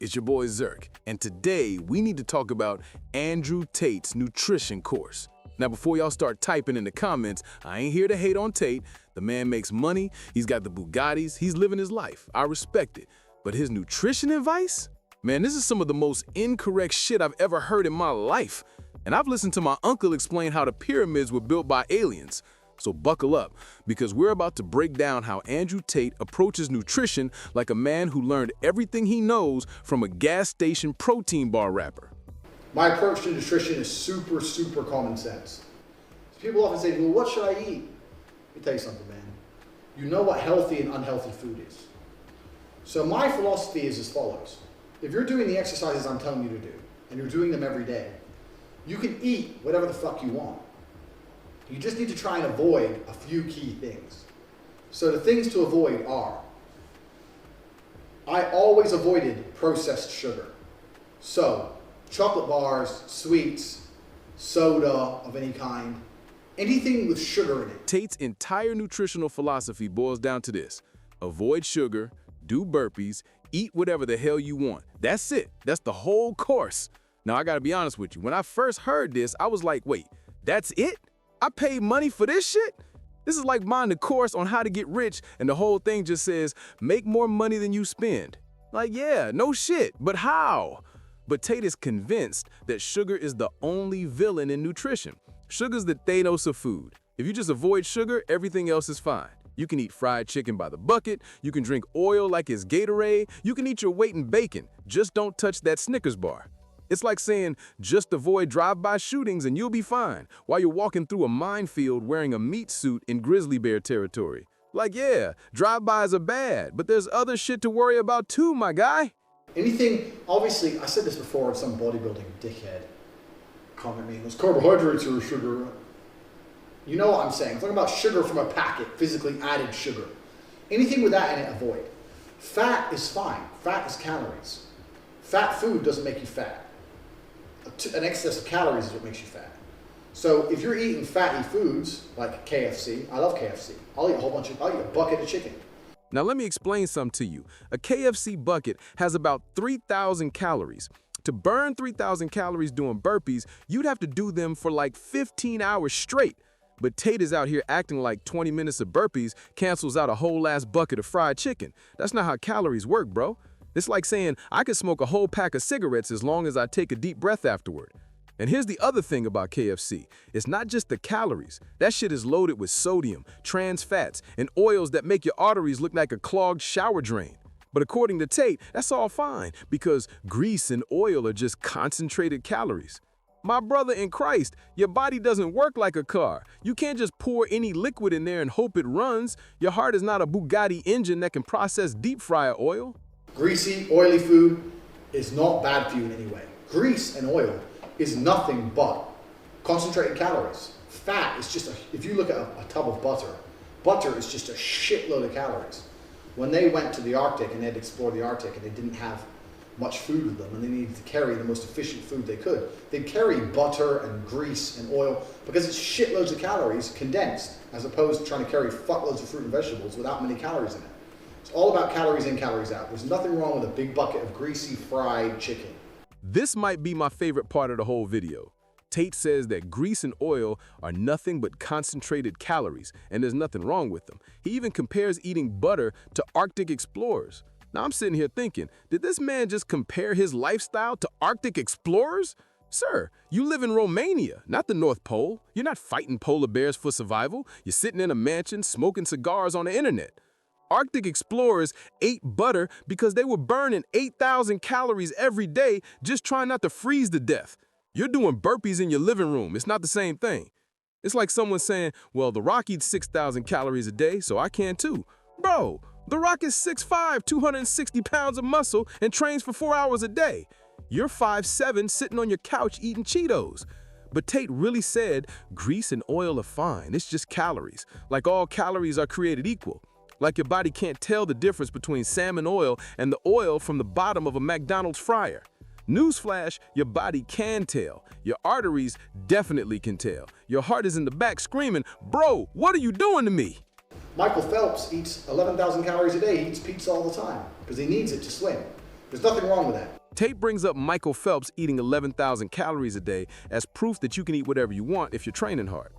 It's your boy Zirk, and today we need to talk about Andrew Tate's nutrition course. Now, before y'all start typing in the comments, I ain't here to hate on Tate. The man makes money, he's got the Bugattis, he's living his life. I respect it. But his nutrition advice? Man, this is some of the most incorrect shit I've ever heard in my life. And I've listened to my uncle explain how the pyramids were built by aliens. So buckle up, because we're about to break down how Andrew Tate approaches nutrition like a man who learned everything he knows from a gas station protein bar rapper. My approach to nutrition is super common sense. People often say, well, what should I eat? Let me tell you something, man. You know what healthy and unhealthy food is. So my philosophy is as follows. If you're doing the exercises I'm telling you to do, and you're doing them every day, you can eat whatever the fuck you want. You just need to try and avoid a few key things. So the things to avoid are, I always avoided processed sugar. So chocolate bars, sweets, soda of any kind, anything with sugar in it. Tate's entire nutritional philosophy boils down to this: avoid sugar, do burpees, eat whatever the hell you want. That's it. That's the whole course. Now, I gotta be honest with you. When I first heard this, I was like, wait, that's it? I paid money for this shit? This is like buying the course on how to get rich and the whole thing just says, make more money than you spend. Like, yeah, no shit, but how? But Tate is convinced that sugar is the only villain in nutrition. Sugar's the Thanos of food. If you just avoid sugar, everything else is fine. You can eat fried chicken by the bucket, you can drink oil like it's Gatorade, you can eat your weight in bacon, just don't touch that Snickers bar. It's like saying, just avoid drive-by shootings and you'll be fine, while you're walking through a minefield wearing a meat suit in grizzly bear territory. Like, yeah, drive-bys are bad, but there's other shit to worry about too, my guy. Anything, obviously, I said this before, some bodybuilding dickhead comment me, those carbohydrates are sugar. You know what I'm saying. I'm talking about sugar from a packet, physically added sugar. Anything with that in it, avoid. Fat is fine. Fat is calories. Fat food doesn't make you fat. An excess of calories is what makes you fat. So if you're eating fatty foods, like KFC, I love KFC. I'll eat a bucket of chicken. Now let me explain something to you. A KFC bucket has about 3,000 calories. To burn 3,000 calories doing burpees, you'd have to do them for like 15 hours straight. But Tate is out here acting like 20 minutes of burpees cancels out a whole ass bucket of fried chicken. That's not how calories work, bro. It's like saying I could smoke a whole pack of cigarettes as long as I take a deep breath afterward. And here's the other thing about KFC. It's not just the calories. That shit is loaded with sodium, trans fats, and oils that make your arteries look like a clogged shower drain. But according to Tate, that's all fine because grease and oil are just concentrated calories. My brother in Christ, your body doesn't work like a car. You can't just pour any liquid in there and hope it runs. Your heart is not a Bugatti engine that can process deep fryer oil. Greasy, oily food is not bad for you in any way. Grease and oil is nothing but concentrated calories. Fat is just if you look at a tub of butter, butter is just a shitload of calories. When they went to the Arctic and they had to explore the Arctic and they didn't have much food with them and they needed to carry the most efficient food they could, they'd carry butter and grease and oil because it's shitloads of calories condensed as opposed to trying to carry fuckloads of fruit and vegetables without many calories in it. It's all about calories in, calories out. There's nothing wrong with a big bucket of greasy fried chicken. This might be my favorite part of the whole video. Tate says that grease and oil are nothing but concentrated calories, and there's nothing wrong with them. He even compares eating butter to Arctic explorers. Now I'm sitting here thinking, did this man just compare his lifestyle to Arctic explorers? Sir, you live in Romania, not the North Pole. You're not fighting polar bears for survival. You're sitting in a mansion smoking cigars on the internet. Arctic explorers ate butter because they were burning 8,000 calories every day just trying not to freeze to death. You're doing burpees in your living room. It's not the same thing. It's like someone saying, well, The Rock eats 6,000 calories a day, so I can too. Bro, The Rock is 6'5", 260 pounds of muscle and trains for 4 hours a day. You're 5'7", sitting on your couch eating Cheetos. But Tate really said grease and oil are fine. It's just calories. Like all calories are created equal. Like your body can't tell the difference between salmon oil and the oil from the bottom of a McDonald's fryer. Newsflash, your body can tell. Your arteries definitely can tell. Your heart is in the back screaming, bro, what are you doing to me? Michael Phelps eats 11,000 calories a day. He eats pizza all the time because he needs it to swim. There's nothing wrong with that. Tate brings up Michael Phelps eating 11,000 calories a day as proof that you can eat whatever you want if you're training hard.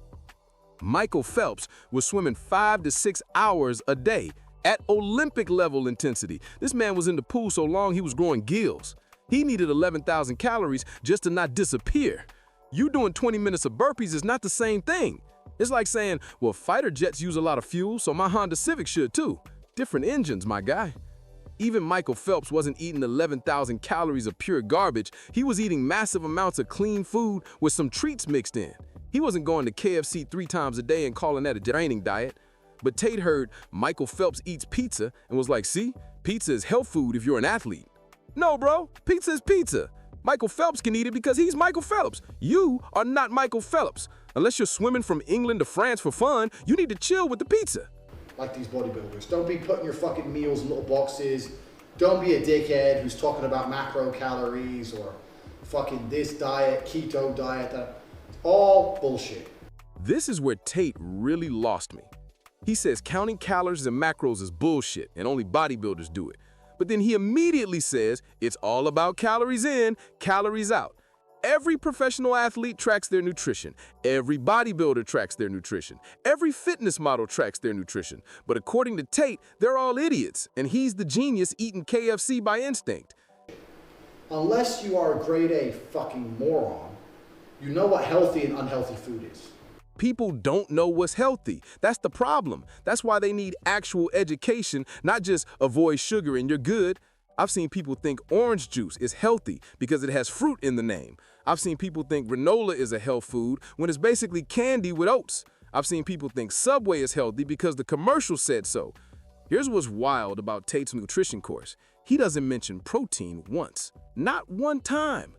Michael Phelps was swimming 5 to 6 hours a day at Olympic level intensity. This man was in the pool so long he was growing gills. He needed 11,000 calories just to not disappear. You doing 20 minutes of burpees is not the same thing. It's like saying, well, fighter jets use a lot of fuel, so my Honda Civic should too. Different engines, my guy. Even Michael Phelps wasn't eating 11,000 calories of pure garbage. He was eating massive amounts of clean food with some treats mixed in. He wasn't going to KFC 3 times a day and calling that a training diet. But Tate heard Michael Phelps eats pizza and was like, see, pizza is health food if you're an athlete. No, bro, pizza is pizza. Michael Phelps can eat it because he's Michael Phelps. You are not Michael Phelps. Unless you're swimming from England to France for fun, you need to chill with the pizza. Like these bodybuilders, don't be putting your fucking meals in little boxes. Don't be a dickhead who's talking about macro calories or fucking this diet, keto diet. That all bullshit. This is where Tate really lost me. He says counting calories and macros is bullshit and only bodybuilders do it. But then he immediately says it's all about calories in, calories out. Every professional athlete tracks their nutrition. Every bodybuilder tracks their nutrition. Every fitness model tracks their nutrition. But according to Tate, they're all idiots, and he's the genius eating KFC by instinct. Unless you are a grade A fucking moron, you know what healthy and unhealthy food is. People don't know what's healthy. That's the problem. That's why they need actual education, not just avoid sugar and you're good. I've seen people think orange juice is healthy because it has fruit in the name. I've seen people think granola is a health food when it's basically candy with oats. I've seen people think Subway is healthy because the commercial said so. Here's what's wild about Tate's nutrition course. He doesn't mention protein once, not one time.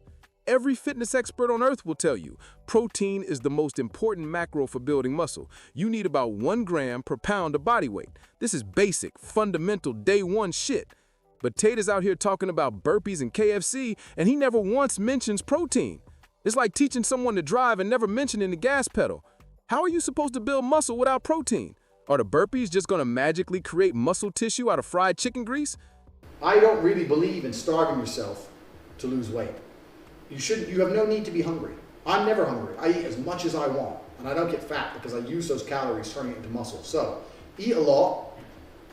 Every fitness expert on earth will tell you, protein is the most important macro for building muscle. You need about 1 gram per pound of body weight. This is basic, fundamental, day one shit. But Tate is out here talking about burpees and KFC, and he never once mentions protein. It's like teaching someone to drive and never mentioning the gas pedal. How are you supposed to build muscle without protein? Are the burpees just gonna magically create muscle tissue out of fried chicken grease? I don't really believe in starving yourself to lose weight. You have no need to be hungry. I'm never hungry. I eat as much as I want, and I don't get fat because I use those calories turning it into muscle. So, eat a lot.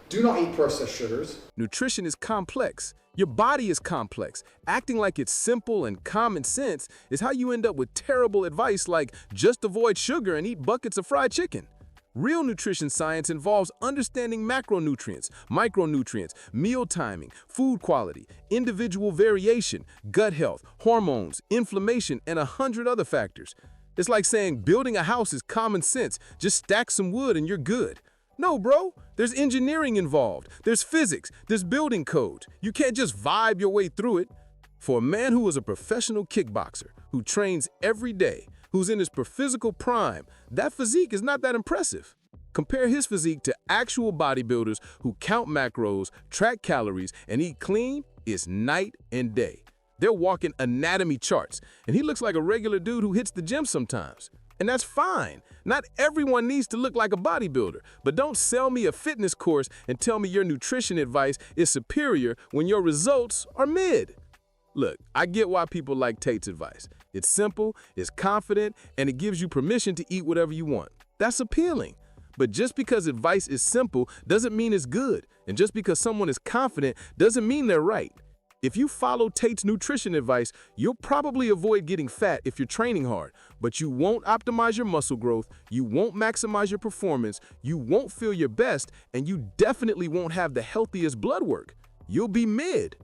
Do not eat processed sugars. Nutrition is complex. Your body is complex. Acting like it's simple and common sense is how you end up with terrible advice like just avoid sugar and eat buckets of fried chicken. Real nutrition science involves understanding macronutrients, micronutrients, meal timing, food quality, individual variation, gut health, hormones, inflammation, and 100 other factors. It's like saying building a house is common sense. Just stack some wood and you're good. No, bro. There's engineering involved. There's physics. There's building codes. You can't just vibe your way through it. For a man who is a professional kickboxer, who trains every day, who's in his physical prime, that physique is not that impressive. Compare his physique to actual bodybuilders who count macros, track calories, and eat clean, it's night and day. They're walking anatomy charts, and he looks like a regular dude who hits the gym sometimes. And that's fine. Not everyone needs to look like a bodybuilder, but don't sell me a fitness course and tell me your nutrition advice is superior when your results are mid. Look, I get why people like Tate's advice. It's simple, it's confident, and it gives you permission to eat whatever you want. That's appealing. But just because advice is simple doesn't mean it's good. And just because someone is confident doesn't mean they're right. If you follow Tate's nutrition advice, you'll probably avoid getting fat if you're training hard, but you won't optimize your muscle growth, you won't maximize your performance, you won't feel your best, and you definitely won't have the healthiest blood work. You'll be mid.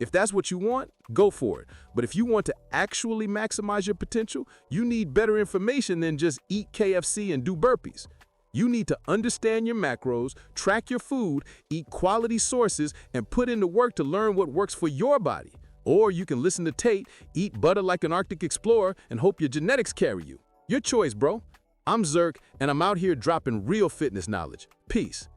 If that's what you want, go for it. But if you want to actually maximize your potential, you need better information than just eat KFC and do burpees. You need to understand your macros, track your food, eat quality sources, and put in the work to learn what works for your body. Or you can listen to Tate, eat butter like an Arctic explorer, and hope your genetics carry you. Your choice, bro. I'm Zirk, and I'm out here dropping real fitness knowledge. Peace.